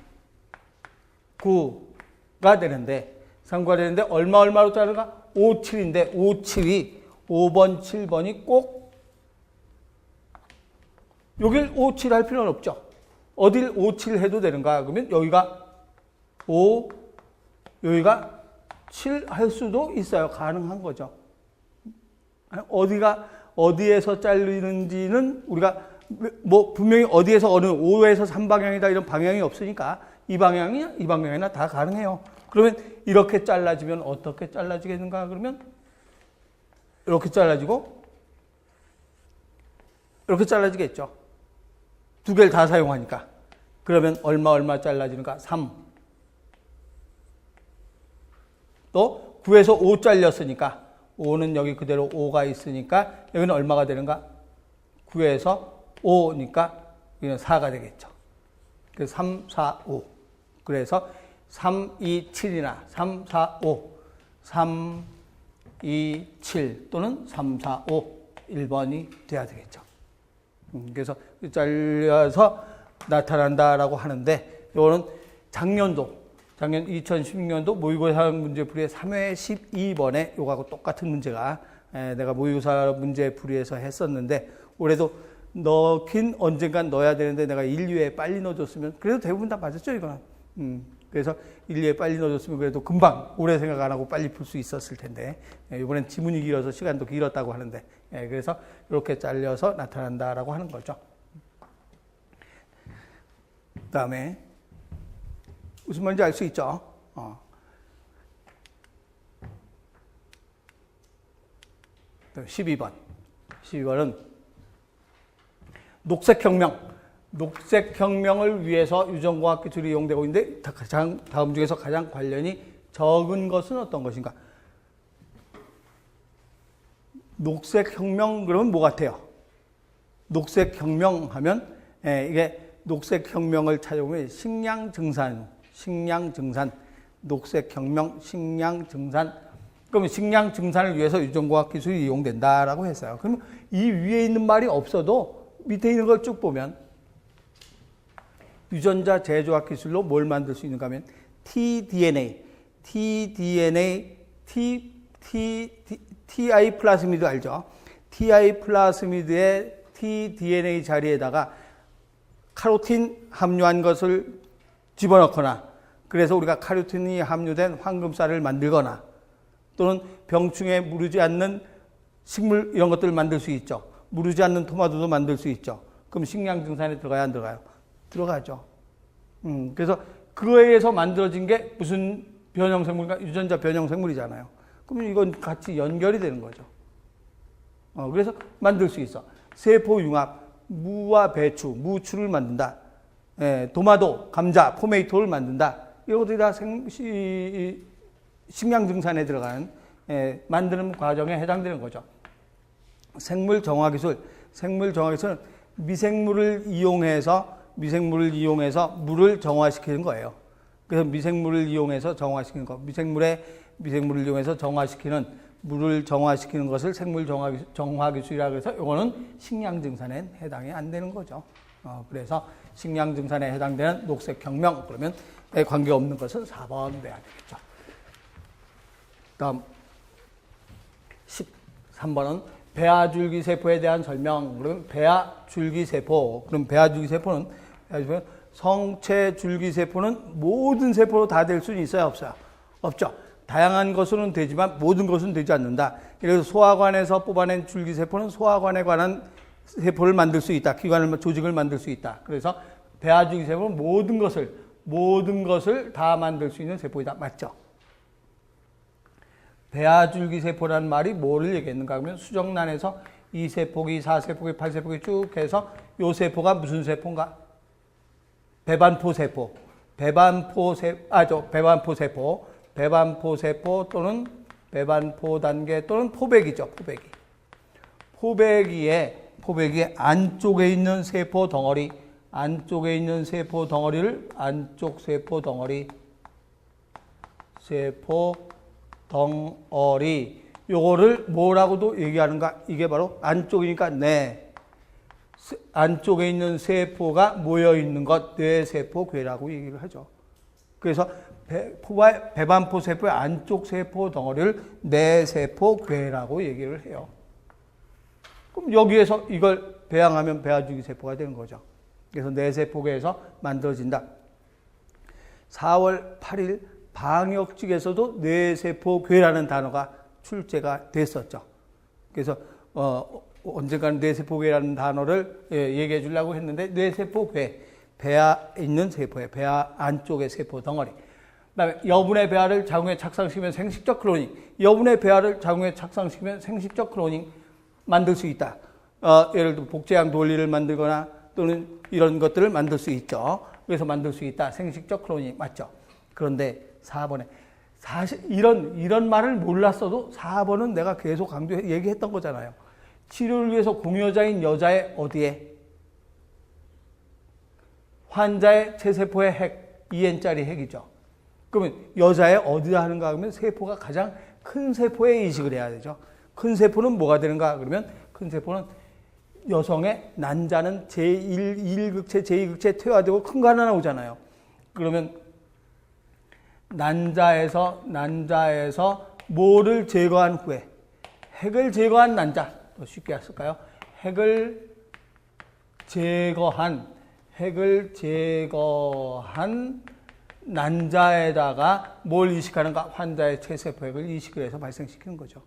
9가 되는데 3가 되는데 얼마로 자르가? 5, 7인데 5, 7이 5번, 7번이 꼭 여길 5, 7 할 필요는 없죠. 어딜 5, 7 해도 되는가? 그러면 여기가 5, 여기가 7 할 수도 있어요. 가능한 거죠. 어디에서 잘리는지는 우리가 뭐 분명히 어디에서 어느 5에서 3 방향이다 이런 방향이 없으니까 이 방향이냐? 이 방향이나 다 가능해요. 그러면 이렇게 잘라지면 어떻게 잘라지겠는가? 그러면 이렇게 잘라지고 이렇게 잘라지겠죠. 두 개를 다 사용하니까. 그러면 얼마 잘라지는가? 3. 또 9에서 5 잘렸으니까 5는 여기 그대로 5가 있으니까 여기는 얼마가 되는가? 9에서 5니까 여기는 4가 되겠죠. 그래서 3, 4, 5. 그래서 3, 2, 7이나 3, 4, 5. 3, 2, 7 또는 3, 4, 5. 1번이 돼야 되겠죠. 그래서 잘려서 나타난다라고 하는데 이거는 작년 2016년도 모의고사 문제풀이의 3회 12번에 이거하고 똑같은 문제가 내가 모의고사 문제풀이에서 했었는데 올해도 넣긴 언젠간 넣어야 되는데 내가 1, 2회 빨리 넣어줬으면 그래도 대부분 다 맞았죠 이거는. 그래서 1, 2회 빨리 넣어줬으면 그래도 금방 오래 생각 안 하고 빨리 풀 수 있었을 텐데 이번엔 지문이 길어서 시간도 길었다고 하는데 그래서 이렇게 잘려서 나타난다라고 하는 거죠. 그 다음에 무슨 말인지 알 수 있죠? 12번은 녹색혁명을 위해서 유전공학 기술이 이용되고 있는데 다음 중에서 가장 관련이 적은 것은 어떤 것인가? 녹색혁명 그러면 뭐 같아요? 녹색혁명 하면 이게 녹색혁명을 찾아보면 식량증산, 녹색혁명, 식량증산. 그러면 식량증산을 위해서 유전공학 기술이 이용된다라고 했어요. 그러면 이 위에 있는 말이 없어도 밑에 있는 걸 쭉 보면 유전자 제조학 기술로 뭘 만들 수 있는가 하면 tDNA, ti 플라스미드 알죠? ti 플라스미드의 tDNA 자리에다가 카로틴 함유한 것을 집어넣거나 그래서 우리가 카로틴이 함유된 황금쌀을 만들거나 또는 병충해 무르지 않는 식물 이런 것들을 만들 수 있죠. 무르지 않는 토마토도 만들 수 있죠. 그럼 식량증산에 들어가야 안 들어가요? 들어가죠. 그래서 그거에 의해서 만들어진 게 무슨 변형생물인가? 유전자 변형생물이잖아요. 그러면 이건 같이 연결이 되는 거죠. 그래서 만들 수 있어. 세포융합, 무와 배추, 무추를 만든다. 도마도, 감자, 포메이토를 만든다. 이런 것들이 다 식량증산에 들어가는 만드는 과정에 해당되는 거죠. 생물정화기술은 미생물을 이용해서 물을 정화시키는 거예요. 그래서 미생물을 이용해서 정화시키는 거. 미생물을 이용해서 정화시키는 물을 정화시키는 것을 생물정화기술이라고 해서 이거는 식량증산에 해당이 안 되는 거죠. 그래서 식량증산에 해당되는 녹색혁명 그러면 관계없는 것은 4번 돼야 되겠죠. 다음 13번은 배아줄기세포에 대한 설명. 그럼 배아줄기세포. 그럼 배아줄기세포는 성체줄기세포는 모든 세포로 다 될 수는 있어요? 없어요? 없죠. 다양한 것으로는 되지만 모든 것은 되지 않는다. 그래서 소화관에서 뽑아낸 줄기세포는 소화관에 관한 세포를 만들 수 있다. 조직을 만들 수 있다. 그래서 배아줄기세포는 모든 것을 다 만들 수 있는 세포이다. 맞죠? 배아줄기세포라는 말이 뭐를 얘기했는가 하면 수정란에서 2세포기, 4세포기, 8세포기 쭉 해서 요 세포가 무슨 세포인가? 배반포세포 또는 배반포 단계 또는 포배기죠. 포배기의 안쪽에 있는 세포 덩어리를 안쪽 세포 덩어리 요거를 뭐라고도 얘기하는가? 이게 바로 안쪽이니까 안쪽에 있는 세포가 모여 있는 것 뇌세포괴라고 얘기를 하죠. 그래서 배반포 세포의 안쪽 세포 덩어리를 뇌세포괴라고 얘기를 해요. 그럼 여기에서 이걸 배양하면 배아줄기세포가 되는 거죠. 그래서 뇌세포괴에서 만들어진다. 4월 8일 방역직에서도 뇌세포괴라는 단어가 출제가 됐었죠. 그래서 언젠가는 뇌세포괴라는 단어를 얘기해 주려고 했는데 배아 있는 세포에 배아 안쪽의 세포 덩어리. 그다음에 여분의 배아를 자궁에 착상시키면 생식적 클로닝. 여분의 배아를 자궁에 착상시키면 생식적 클로닝 만들 수 있다. 예를 들어 복제양 돌리를 만들거나 또는 이런 것들을 만들 수 있죠. 그래서 만들 수 있다. 생식적 클로닝 맞죠? 그런데 4번에 사실 이런 말을 몰랐어도 4번은 내가 계속 얘기했던 거잖아요. 치료를 위해서 공여자인 여자의 어디에? 환자의 체세포의 핵, 2N짜리 핵이죠. 그러면 여자의 어디다 하는가 하면 세포가 가장 큰 세포에 이식을 해야 되죠. 큰 세포는 뭐가 되는가 그러면 큰 세포는 여성의 난자는 제1, 1극체, 제2극체 퇴화되고 큰 거 하나 나오잖아요. 그러면 난자에서 뭐를 제거한 후에 핵을 제거한 난자, 더 쉽게 했을까요? 핵을 제거한 난자에다가 뭘 이식하는가? 환자의 체세포 핵을 이식을 해서 발생시키는 거죠.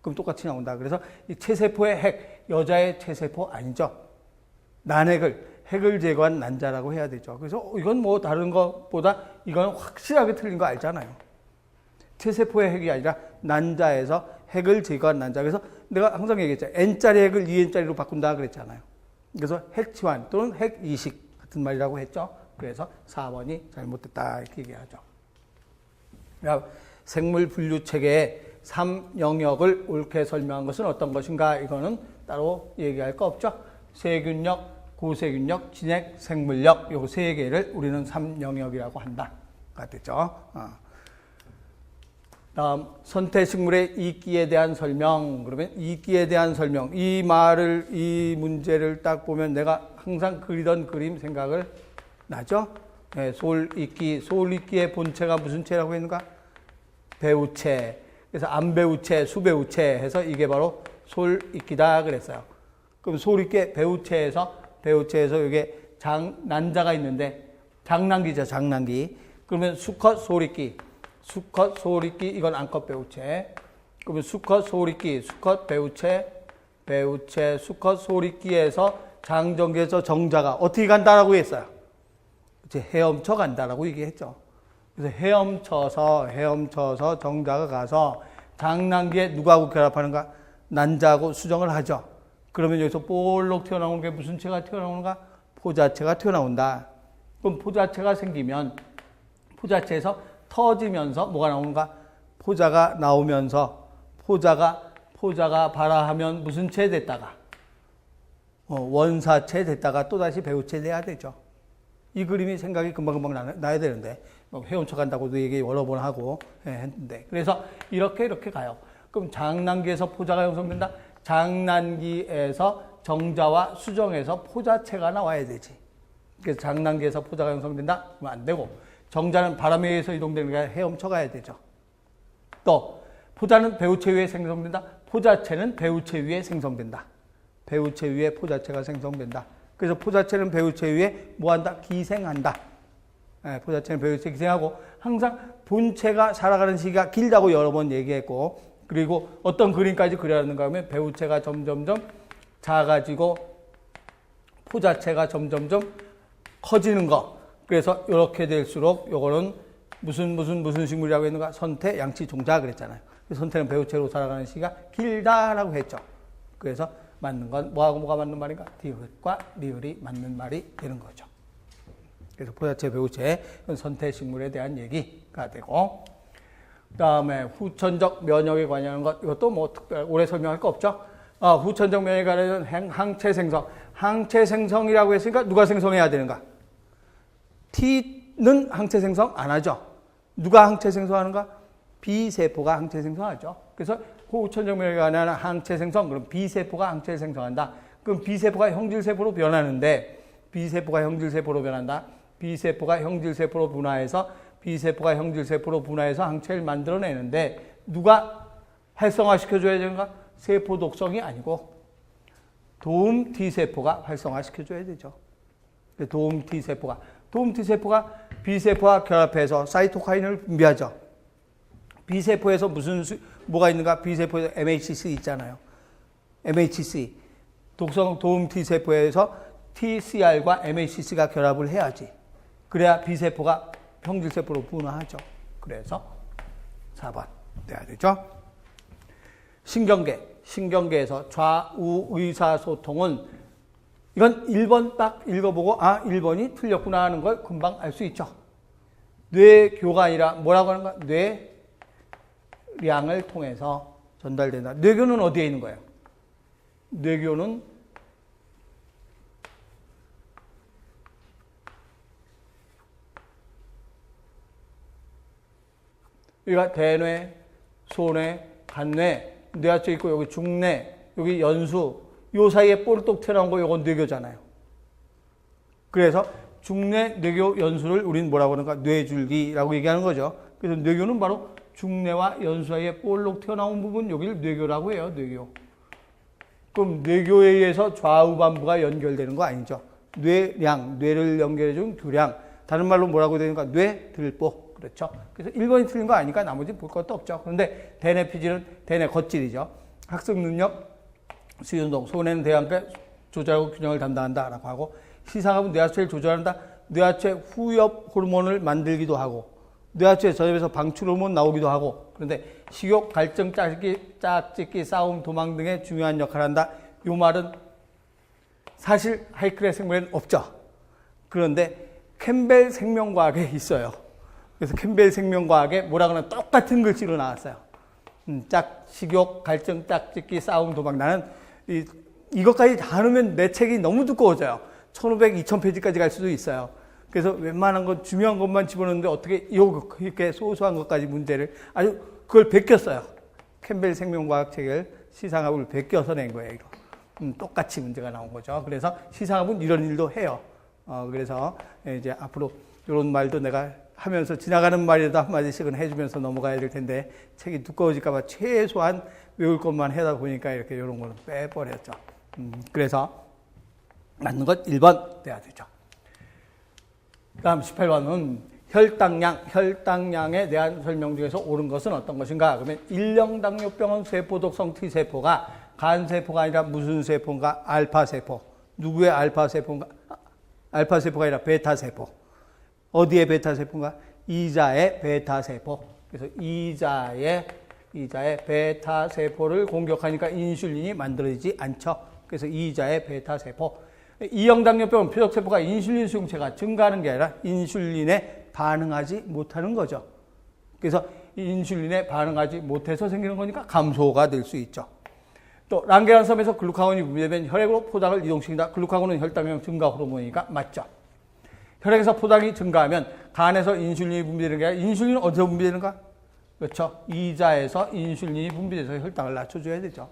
그럼 똑같이 나온다. 그래서 이 체세포의 핵, 여자의 체세포 아니죠. 핵을 제거한 난자라고 해야 되죠. 그래서 이건 뭐 다른 것보다 이건 확실하게 틀린 거 알잖아요. 체세포의 핵이 아니라 난자에서 핵을 제거한 난자. 그래서 내가 항상 얘기했죠. N짜리 핵을 2N짜리로 바꾼다 그랬잖아요. 그래서 핵치환 또는 핵이식 같은 말이라고 했죠. 그래서 4번이 잘못됐다 이렇게 얘기하죠. 생물 분류 체계의 3영역을 옳게 설명한 것은 어떤 것인가? 이거는 따로 얘기할 거 없죠. 세균력, 고세균력, 진액, 생물력 요 세 개를 우리는 3영역이라고 한다가 되죠. 다음 선택식물의 이끼에 대한 설명. 그러면 이끼에 대한 설명. 이 문제를 딱 보면 내가 항상 그리던 그림 생각을 나죠? 네, 솔이끼의 본체가 무슨 체라고 했는가? 배우체. 그래서 안배우체, 수배우체 해서 이게 바로 솔이끼다 그랬어요. 그럼 솔이끼 배우체에서 이게 난자가 있는데 장난기죠, 장난기. 그러면 수컷 솔이끼 이건 암컷 배우체. 그러면 수컷 솔이끼, 수컷 배우체, 수컷 솔이끼에서 장정기에서 정자가 어떻게 간다라고 했어요? 이제 헤엄쳐 간다라고 얘기했죠. 그래서 헤엄쳐서 정자가 가서 장난기에 누구하고 결합하는가? 난자하고 수정을 하죠. 그러면 여기서 볼록 튀어나오는 게 무슨 체가 튀어나오는가? 포자체가 튀어나온다. 그럼 포자체가 생기면 포자체에서 터지면서 뭐가 나오는가? 포자가 나오면서 포자가 발화하면 무슨 체 됐다가 원사체 됐다가 또다시 배우체 돼야 되죠. 이 그림이 생각이 금방 나야 되는데 헤엄쳐 간다고도 얘기 여러 번 하고 했는데 그래서 이렇게 가요. 그럼 장난기에서 포자가 형성된다. 장난기에서 정자와 수정에서 포자체가 나와야 되지. 그래서 장난기에서 포자가 형성된다? 그러면 안 되고 정자는 바람에 의해서 이동되는 게 헤엄쳐 가야 되죠. 또 포자는 배우체 위에 생성된다. 포자체는 배우체 위에 생성된다. 배우체 위에 포자체가 생성된다. 그래서 포자체는 배우체 위에 뭐한다? 기생한다. 포자체는 배우체 기생하고 항상 본체가 살아가는 시기가 길다고 여러 번 얘기했고 그리고 어떤 그림까지 그려야 하는가 하면 배우체가 점점점 작아지고 포자체가 점점점 커지는 거. 그래서 이렇게 될수록 요거는 무슨 식물이라고 했는가? 선태, 양치, 종자 그랬잖아요. 선태는 배우체로 살아가는 시기가 길다라고 했죠. 그래서 맞는 건 뭐하고 뭐가 맞는 말인가? 디귿과 리을이 맞는 말이 되는 거죠. 그래서 포자체, 배우체, 선태식물에 대한 얘기가 되고 그 다음에 후천적 면역에 관한 것 이것도 뭐 특별 오래 설명할 거 없죠. 후천적 면역에 관한 항체 생성. 항체 생성이라고 했으니까 누가 생성해야 되는가? T는 항체 생성 안 하죠. 누가 항체 생성하는가? B세포가 항체 생성하죠. 그래서 후천적 면역에 관한 항체 생성, 그럼 B세포가 항체를 생성한다. 그럼 B세포가 형질세포로 변하는데, B세포가 형질세포로 변한다. B세포가 형질세포로 분화해서 항체를 만들어내는데, 누가 활성화시켜줘야 되는가? 세포 독성이 아니고, 도움 T세포가 활성화시켜줘야 되죠. 도움 T세포가 B세포와 결합해서 사이토카인을 분비하죠. B세포에서 뭐가 있는가? B세포에서 MHC 있잖아요. MHC. 도움 T세포에서 TCR과 MACC가 결합을 해야지. 그래야 B세포가 형질세포로 분화하죠. 그래서 4번 돼야 되죠. 신경계에서 좌우 의사소통은 이건 1번 딱 읽어보고 1번이 틀렸구나 하는 걸 금방 알 수 있죠. 뇌교가 아니라 뭐라고 하는 거야? 뇌량을 통해서 전달된다. 뇌교는 어디에 있는 거예요? 뇌교는 여기가 대뇌, 소뇌, 간뇌, 뇌하체 있고 여기 중뇌, 여기 연수, 요 사이에 볼떡 튀어나온 거 요건 뇌교잖아요. 그래서 중뇌, 뇌교, 연수를 우리는 뭐라고 하는가? 뇌줄기라고 얘기하는 거죠. 그래서 뇌교는 바로 중뇌와 연수 사이에 볼록 튀어나온 부분 여기를 뇌교라고 해요. 뇌교. 그럼 뇌교에 의해서 좌우반부가 연결되는 거 아니죠. 뇌량, 뇌를 연결해준 교량. 다른 말로 뭐라고 되는가? 뇌들보. 그렇죠. 그래서 1번이 틀린 거 아니까 나머지 볼 것도 없죠. 그런데 대뇌 피질은 대뇌 겉질이죠. 학습 능력, 수運동, 소뇌는 대함께 조절하고 균형을 담당한다라고 하고, 시상합은 뇌하체를 조절한다. 뇌하체 후엽 호르몬을 만들기도 하고, 뇌하체 전엽에서 방출 호르몬 나오기도 하고, 그런데 식욕, 갈증, 짝짓기, 싸움, 도망 등의 중요한 역할을 한다. 이 말은 사실 하이클의 생물에는 없죠. 그런데 캠벨 생명과학에 있어요. 그래서 캠벨 생명과학에 뭐라 그러나 똑같은 글씨로 나왔어요. 식욕, 갈증, 짝짓기, 싸움, 도망. 나는 이것까지 다 넣으면 내 책이 너무 두꺼워져요. 1500, 2000페이지까지 갈 수도 있어요. 그래서 웬만한 건 중요한 것만 집어넣는데 어떻게 이렇게 소소한 것까지 문제를 아주 그걸 베꼈어요. 캠벨 생명과학 책을 시상학을 베껴서 낸 거예요. 이거. 똑같이 문제가 나온 거죠. 그래서 시상학은 이런 일도 해요. 그래서 이제 앞으로 이런 말도 내가 하면서 지나가는 말이라도 한마디씩은 해주면서 넘어가야 될 텐데 책이 두꺼워질까봐 최소한 외울 것만 하다 보니까 이렇게 이런 거는 빼버렸죠. 그래서 맞는 것 1번 돼야 되죠. 다음 18번은 혈당량에 대한 설명 중에서 옳은 것은 어떤 것인가? 그러면 일형당뇨병은 세포독성 T세포가 간세포가 아니라 무슨 세포인가? 알파세포. 누구의 알파세포인가? 알파세포가 아니라 베타세포. 어디의 베타세포인가? 이자의 베타세포. 그래서 이자의 베타세포를 공격하니까 인슐린이 만들어지지 않죠. 그래서 이자의 베타세포. 이형당뇨병은 표적세포가 인슐린 수용체가 증가하는 게 아니라 인슐린에 반응하지 못하는 거죠. 그래서 인슐린에 반응하지 못해서 생기는 거니까 감소가 될 수 있죠. 또 랑게란섬에서 글루카곤이 분비되면 혈액으로 포당을 이동시킨다. 글루카곤은 혈당량 증가 호르몬이니까 맞죠. 혈액에서 포당이 증가하면 간에서 인슐린이 분비되는 게 아니라 인슐린은 어디서 분비되는가? 그렇죠. 이자에서 인슐린이 분비돼서 혈당을 낮춰줘야 되죠.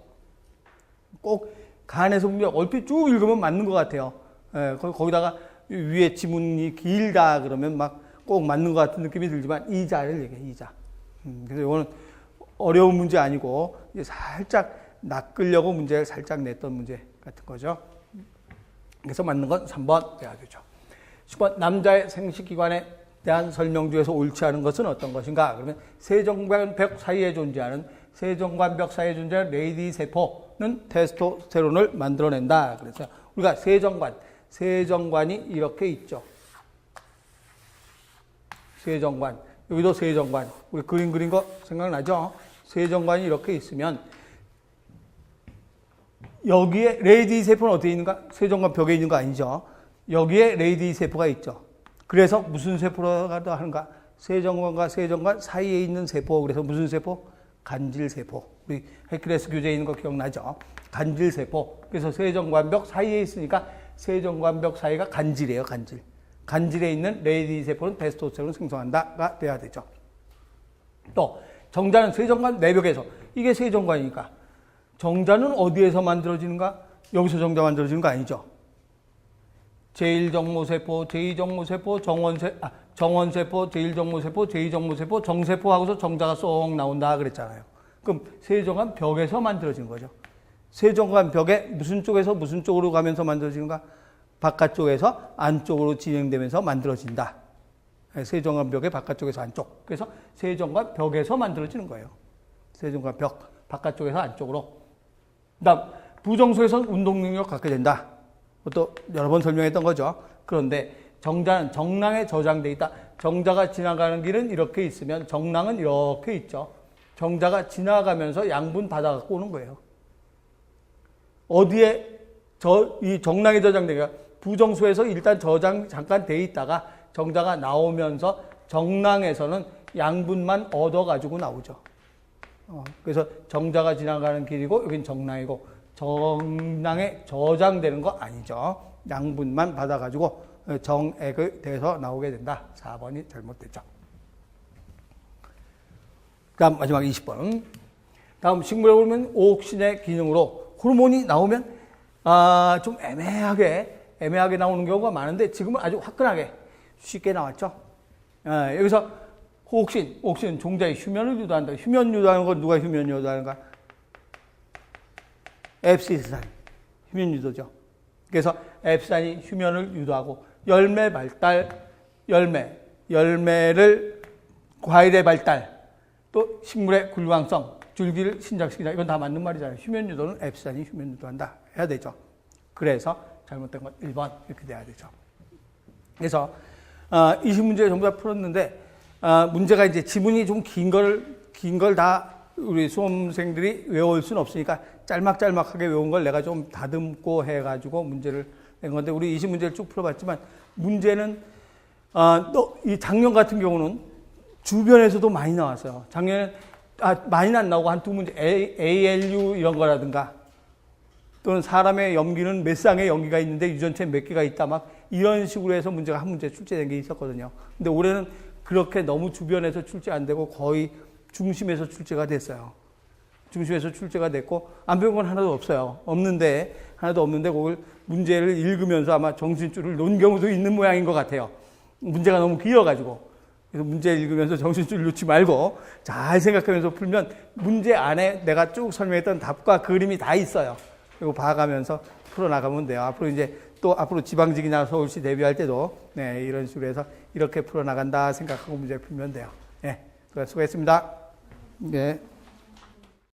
꼭 간에서 분비, 얼핏 쭉 읽으면 맞는 것 같아요. 예, 거기다가 위에 지문이 길다 그러면 막 꼭 맞는 것 같은 느낌이 들지만 이자를 얘기해, 이자. 그래서 이거는 어려운 문제 아니고 살짝 낚으려고 문제를 살짝 냈던 문제 같은 거죠. 그래서 맞는 건 3번 돼야 되죠. 10번 남자의 생식기관에 대한 설명 중에서 옳지 않은 것은 어떤 것인가? 그러면 세정관벽 사이에 존재하는 레이디 세포는 테스토스테론을 만들어낸다. 그래서 우리가 세정관이 이렇게 있죠. 세정관. 여기도 세정관. 우리 그림 그린 거 생각나죠? 세정관이 이렇게 있으면 여기에 레이디 세포는 어디에 있는가? 세정관 벽에 있는 거 아니죠? 여기에 레이디 세포가 있죠. 그래서 무슨 세포라고 하는가? 세정관과 세정관 사이에 있는 세포. 그래서 무슨 세포? 간질세포. 우리 헤클레스 교재에 있는 거 기억나죠? 간질세포. 그래서 세정관벽 사이에 있으니까 세정관벽 사이가 간질이에요. 간질. 간질에 있는 레이디 세포는 테스토스테론을 생성한다가 돼야 되죠. 또 정자는 세정관 내벽에서. 이게 세정관이니까. 정자는 어디에서 만들어지는가? 여기서 정자 만들어지는 거 아니죠? 제1정모세포, 제2정모세포, 정원세포, 제1정모세포, 제2정모세포, 정세포 하고서 정자가 쏙 나온다 그랬잖아요. 그럼 세정관 벽에서 만들어지는 거죠. 세정관 벽에 무슨 쪽에서 무슨 쪽으로 가면서 만들어지는가? 바깥쪽에서 안쪽으로 진행되면서 만들어진다. 세정관 벽의 바깥쪽에서 안쪽. 그래서 세정관 벽에서 만들어지는 거예요. 세정관 벽, 바깥쪽에서 안쪽으로. 그다음 부정수에서는 운동 능력을 갖게 된다. 그것도 여러 번 설명했던 거죠. 그런데 정자는 정랑에 저장돼 있다. 정자가 지나가는 길은 이렇게 있으면 정랑은 이렇게 있죠. 정자가 지나가면서 양분 받아갖고 오는 거예요. 어디에 이 정랑에 저장되니까 부정소에서 일단 저장 잠깐 돼 있다가 정자가 나오면서 정랑에서는 양분만 얻어가지고 나오죠. 그래서 정자가 지나가는 길이고 여긴 정랑이고 정랑에 저장되는 거 아니죠. 양분만 받아가지고 정액을 대서 나오게 된다. 4번이 잘못됐죠. 다음 마지막 20번. 다음 식물에 보면 오옥신의 기능으로 호르몬이 나오면 좀 애매하게 나오는 경우가 많은데 지금은 아주 화끈하게 쉽게 나왔죠. 여기서 옥신은 종자의 휴면을 유도한다. 휴면 유도하는 건 누가 휴면 유도하는가? 앱시산 휴면 유도죠. 그래서 앱산이 휴면을 유도하고 열매 발달, 열매를 과일의 발달, 또 식물의 굴광성, 줄기를 신장시키다. 이건 다 맞는 말이잖아요. 휴면 유도는 앱산이 휴면 유도한다 해야 되죠. 그래서 잘못된 건 1번 이렇게 돼야 되죠. 그래서 20문제 전부 다 풀었는데 문제가 이제 지문이 좀 긴 걸 다 우리 수험생들이 외울 수는 없으니까 짤막하게 외운 걸 내가 좀 다듬고 해가지고 문제를 낸 건데 우리 20문제를 쭉 풀어봤지만 문제는 이 작년 같은 경우는 주변에서도 많이 나왔어요. 작년에는 많이는 안 나오고 한 두 문제 ALU 이런 거라든가 또는 사람의 염기는 몇 쌍의 염기가 있는데 유전체 몇 개가 있다 막 이런 식으로 해서 문제가 한 문제 출제된 게 있었거든요. 근데 올해는 그렇게 너무 주변에서 출제 안 되고 거의 중심에서 출제가 됐어요. 중심에서 출제가 됐고 안 배운 건 하나도 없어요. 하나도 없는데 그걸 문제를 읽으면서 아마 정신줄을 놓은 경우도 있는 모양인 것 같아요. 문제가 너무 길어가지고. 그래서 문제 읽으면서 정신줄 놓지 말고 잘 생각하면서 풀면 문제 안에 내가 쭉 설명했던 답과 그림이 다 있어요. 그리고 봐가면서 풀어나가면 돼요. 앞으로 지방직이나 서울시 대비할 때도 이런 식으로 해서 이렇게 풀어나간다 생각하고 문제 풀면 돼요. 수고했습니다. 네.